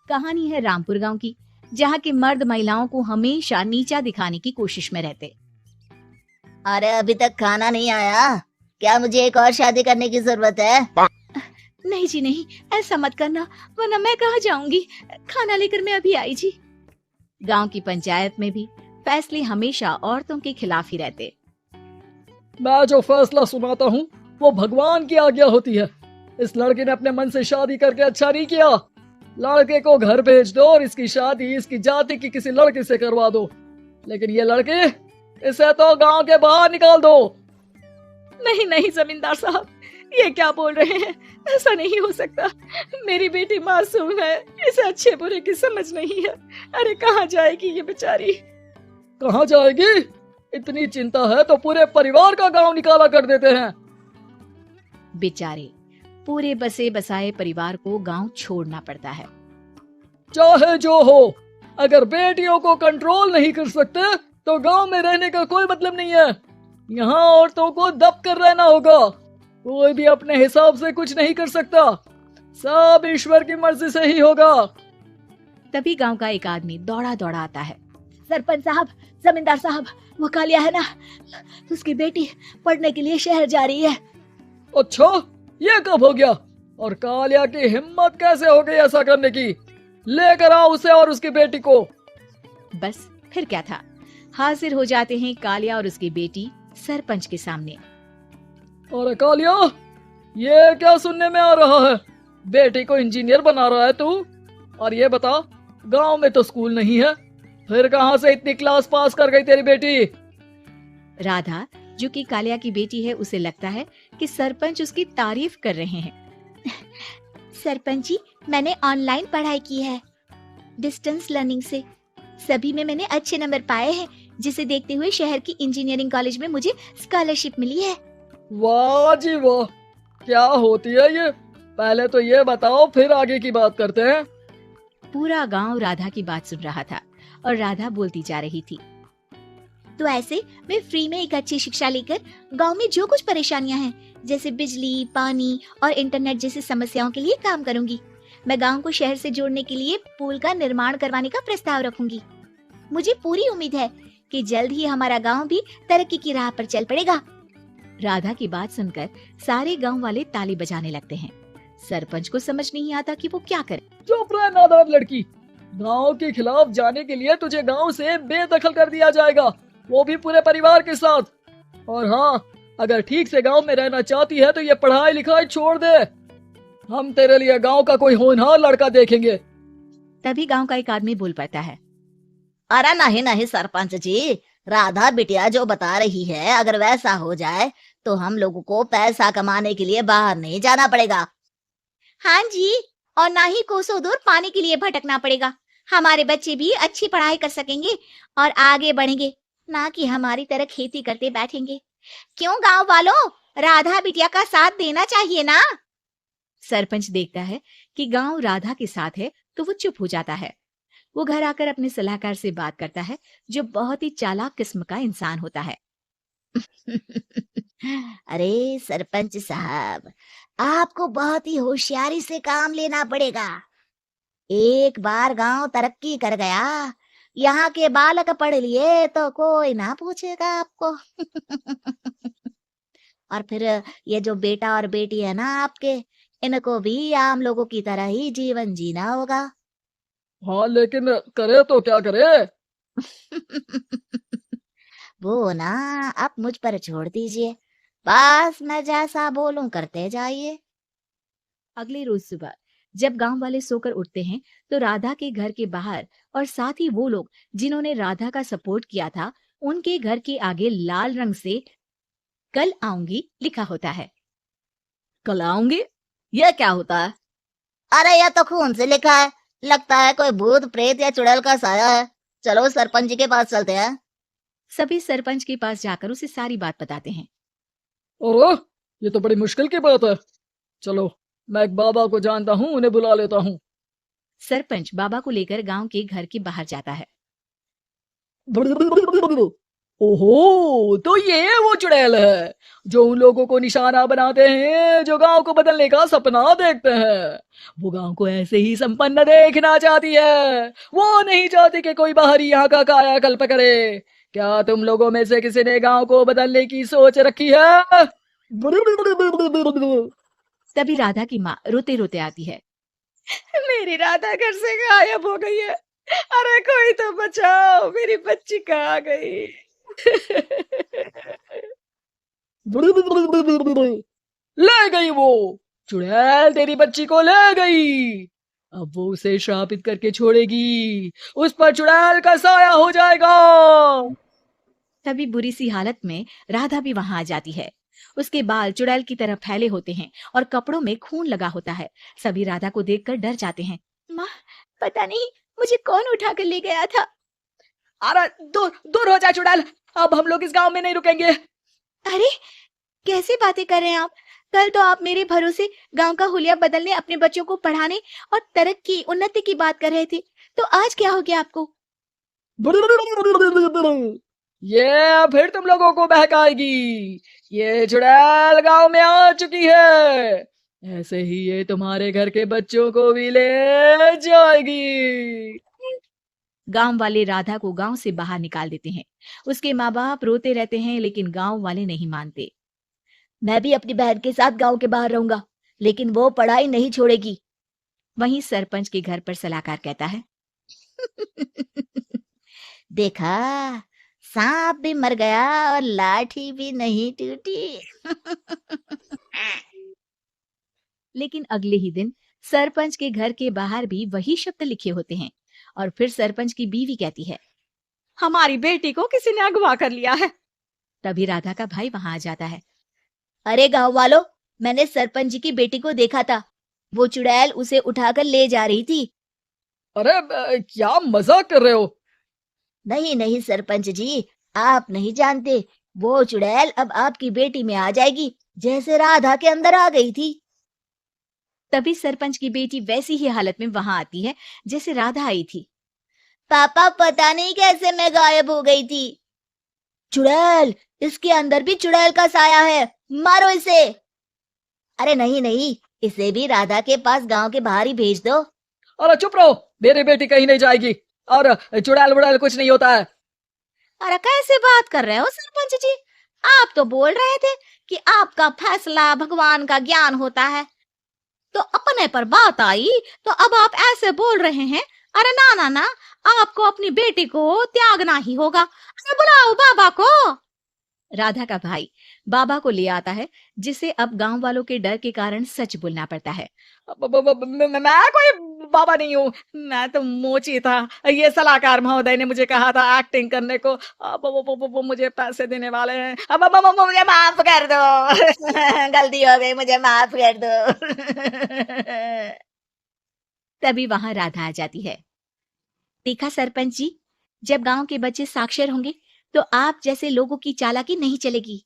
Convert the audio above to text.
कहानी है रामपुर गांव की, जहां के मर्द महिलाओं को हमेशा नीचा दिखाने की कोशिश में रहते। अरे अभी तक खाना नहीं आया, क्या मुझे एक और शादी करने की जरूरत है? नहीं जी नहीं, ऐसा मत करना, वरना मैं कहाँ जाऊंगी। खाना लेकर मैं अभी आई जी। गांव की पंचायत में भी फैसले हमेशा औरतों के खिलाफ ही रहते। मैं जो फैसला सुनाता हूँ वो भगवान की आज्ञा होती है। इस लड़के ने अपने मन से शादी करके अच्छा नहीं किया। लड़के को घर भेज दो और इसकी शादी इसकी जाति की किसी लड़के से करवा दो, लेकिन ये लड़के, इसे तो गांव के बाहर निकाल दो। नहीं नहीं जमींदार साहब, ये क्या बोल रहे हैं? ऐसा नहीं हो सकता। मेरी बेटी मासूम है, इसे अच्छे बुरे की समझ नहीं है। अरे कहाँ जाएगी ये बेचारी? कहाँ जाएगी? इतनी चिंता है तो पूरे परिवार का गांव निकाला कर देते हैं। बेचारे पूरे बसे बसाए परिवार को गांव छोड़ना पड़ता है। चाहे जो हो, अगर बेटियों को कंट्रोल नहीं कर सकते तो गांव में रहने का कोई मतलब नहीं है। यहाँ औरतों को दब कर रहना होगा। कोई भी अपने हिसाब से कुछ नहीं कर सकता, सब ईश्वर की मर्जी से ही होगा। तभी गांव का एक आदमी दौड़ा दौड़ा आता है। सरपंच साहब, जमींदार साहब, वो कालिया है ना, उसकी बेटी पढ़ने के लिए शहर जा रही है। अच्छा, ये कब हो गया? और कालिया की हिम्मत कैसे हो गई ऐसा करने की? लेकर आओ उसे और उसकी बेटी को। बस फिर क्या था, हाजिर हो जाते हैं कालिया और उसकी बेटी सरपंच के सामने। और कालिया, ये क्या सुनने में आ रहा है? बेटी को इंजीनियर बना रहा है तू? और ये बता, गांव में तो स्कूल नहीं है, फिर कहां से इतनी क्लास पास कर गई तेरी बेटी? राधा, जो कि कालिया की बेटी है, उसे लगता है कि सरपंच उसकी तारीफ कर रहे हैं। सरपंच जी, मैंने ऑनलाइन पढ़ाई की है, डिस्टेंस लर्निंग से। सभी में मैंने अच्छे नंबर पाए हैं, जिसे देखते हुए शहर की इंजीनियरिंग कॉलेज में मुझे स्कॉलरशिप मिली है। वाह जी वाह, क्या होती है ये? पहले तो ये बताओ, फिर आगे की बात करते हैं। पूरा गांव राधा की बात सुन रहा था और राधा बोलती जा रही थी। तो ऐसे मैं फ्री में एक अच्छी शिक्षा लेकर गांव में जो कुछ परेशानियां हैं, जैसे बिजली, पानी और इंटरनेट जैसी समस्याओं के लिए काम करूंगी। मैं गांव को शहर से जोड़ने के लिए पुल का निर्माण करवाने का प्रस्ताव रखूंगी। मुझे पूरी उम्मीद है कि जल्द ही हमारा गांव भी तरक्की की राह पर चल पड़ेगा। राधा की बात सुनकर सारे गांव वाले ताली बजाने लगते हैं। सरपंच को समझ नहीं आता कि वो क्या करे। चुप रह नादान लड़की, गांव के खिलाफ जाने के लिए तुझे गांव से बेदखल कर दिया जाएगा, वो भी पूरे परिवार के साथ। और हाँ, अगर ठीक से गांव में रहना चाहती है तो ये पढ़ाई लिखाई छोड़ दे। हम तेरे लिए गांव का कोई होनहार लड़का देखेंगे। तभी गांव का एक आदमी बोल पड़ता है। अरे नहीं नहीं सरपंच जी, राधा बिटिया जो बता रही है, अगर वैसा हो जाए तो हम लोगों को पैसा कमाने के लिए बाहर नहीं जाना पड़ेगा। हाँ जी, और ना ही कोसों दूर पानी के लिए भटकना पड़ेगा। हमारे बच्चे भी अच्छी पढ़ाई कर सकेंगे और आगे बढ़ेंगे, ना कि हमारी तरह खेती करते बैठेंगे। क्यों गांव वालों, राधा बिटिया का साथ देना चाहिए ना। सरपंच देखता है कि गांव राधा के साथ है तो वो चुप हो जाता है। वो घर आकर अपने सलाहकार से बात करता है, जो बहुत ही चालाक किस्म का इंसान होता है। अरे सरपंच साहब, आपको बहुत ही होशियारी से काम लेना पड़ेगा। एक बार गांव तरक्की कर गया, यहाँ के बालक पढ़ लिए तो कोई ना पूछेगा आपको। और फिर ये जो बेटा और बेटी है ना आपके, इनको भी आम लोगों की तरह ही जीवन जीना होगा। हाँ, लेकिन करे तो क्या करे? वो ना, आप मुझ पर छोड़ दीजिए, बस मैं जैसा बोलूं करते जाइए। अगले रोज सुबह जब गांव वाले सोकर उठते हैं तो राधा के घर के बाहर और साथ ही वो लोग जिन्होंने राधा का सपोर्ट किया था, उनके घर के आगे लाल रंग से कल आऊंगी लिखा होता है। कल आऊंगी, ये क्या होता है? अरे यह तो खून से लिखा है, लगता है कोई भूत प्रेत या चुड़ैल का साया है। चलो सरपंच जी के पास चलते हैं। सभी सरपंच के पास जाकर उसे सारी बात बताते हैं। और ये तो बड़ी मुश्किल की बात है। चलो, मैं एक बाबा को जानता हूँ, उन्हें बुला लेता हूँ। सरपंच बाबा को लेकर गांव के घर के बाहर जाता है। ओहो, तो ये वो चुड़ैल है जो उन लोगों को निशाना बनाते हैं जो गांव को बदलने का सपना देखते हैं। वो गांव को ऐसे ही संपन्न देखना चाहती है। वो नहीं चाहती कि कोई बाहरी यहाँ का कायाकल्प करे। क्या तुम लोगों में से किसी ने गांव को बदलने की सोच रखी है? तभी राधा की माँ रोते रोते आती है। मेरी राधा घर से गायब हो गई है। अरे कोई तो बचाओ, मेरी बच्ची कहाँ गई? ले गई वो चुड़ैल, तेरी बच्ची को ले गई। अब वो उसे श्रापित करके छोड़ेगी। उस पर चुड़ैल का साया हो जाएगा। तभी बुरी सी हालत में राधा भी वहां आ जाती है। उसके बाल चुड़ैल की तरह फैले होते हैं और कपड़ों में खून लगा होता है। सभी राधा को देखकर डर जाते हैं। माँ, पता नहीं मुझे कौन उठा कर ले गया था। अरे दूर दूर हो जा चुड़ैल, अब हम लोग इस गांव में नहीं रुकेंगे। अरे कैसे बातें कर रहे हैं आप? कल तो आप मेरे भरोसे गांव का हुलिया बदलने, अपने बच्चों को पढ़ाने और तरक्की उन्नति की बात कर रहे थे, तो आज क्या हो गया आपको? ये फिर तुम लोगों को बहकाएगी। ये चुड़ैल गांव में आ चुकी है। ऐसे ही ये तुम्हारे घर के बच्चों को भी ले जाएगी। गांव वाले राधा को गांव से बाहर निकाल देते हैं। उसके माँ बाप रोते रहते हैं, लेकिन गांव वाले नहीं मानते। मैं भी अपनी बहन के साथ गांव के बाहर रहूंगा, लेकिन वो पढ़ाई नहीं छोड़ेगी। वहीं सरपंच के घर पर सलाहकार कहता है। देखा, सांप भी मर गया और लाठी भी नहीं टूटी। लेकिन अगले ही दिन सरपंच के घर के बाहर भी वही शब्द लिखे होते हैं। और फिर सरपंच की बीवी कहती है, हमारी बेटी को किसी ने अगवा कर लिया है। तभी राधा का भाई वहां आ जाता है। अरे गांव वालों, मैंने सरपंच जी की बेटी को देखा था। वो चुड़ैल उसे उठाकर ले जा रही थी। अरे क्या मजाक कर रहे हो? नहीं नहीं सरपंच जी, आप नहीं जानते। वो चुड़ैल अब आपकी बेटी में आ जाएगी, जैसे राधा के अंदर आ गई थी। तभी सरपंच की बेटी वैसी ही हालत में वहां आती है जैसे राधा आई थी। पापा, पता नहीं कैसे मैं गायब हो गई थी। चुड़ैल, इसके अंदर भी चुड़ैल का साया है, मारो इसे। अरे नहीं नहीं, इसे भी राधा के पास गांव के बाहर ही भेज दो। अरे चुप रहो, मेरी बेटी कहीं नहीं जाएगी और चुड़ैल वुड़ैल कुछ नहीं होता है। अरे कैसे बात कर रहे हो सरपंच जी? आप तो बोल रहे थे कि आपका फैसला भगवान का ज्ञान होता है, तो अपने पर बात आई तो अब आप ऐसे बोल रहे हैं। अरे ना ना ना, आपको अपनी बेटी को त्यागना ही होगा। अरे बुलाओ बाबा को। राधा का भाई बाबा को ले आता है, जिसे अब गांव वालों के डर के कारण सच बोलना पड़ता है। मैं कोई बाबा नहीं हूँ, मैं तो मोची था। ये सलाहकार महोदय ने मुझे कहा था एक्टिंग करने को। अब वो मुझे पैसे देने वाले हैं। अब मुझे माफ कर दो। गलती हो गई, मुझे माफ कर दो। तभी वहां राधा आ जाती है। देखा सरपंच जी, जब गांव के बच्चे साक्षर होंगे तो आप जैसे लोगों की चालाकी नहीं चलेगी।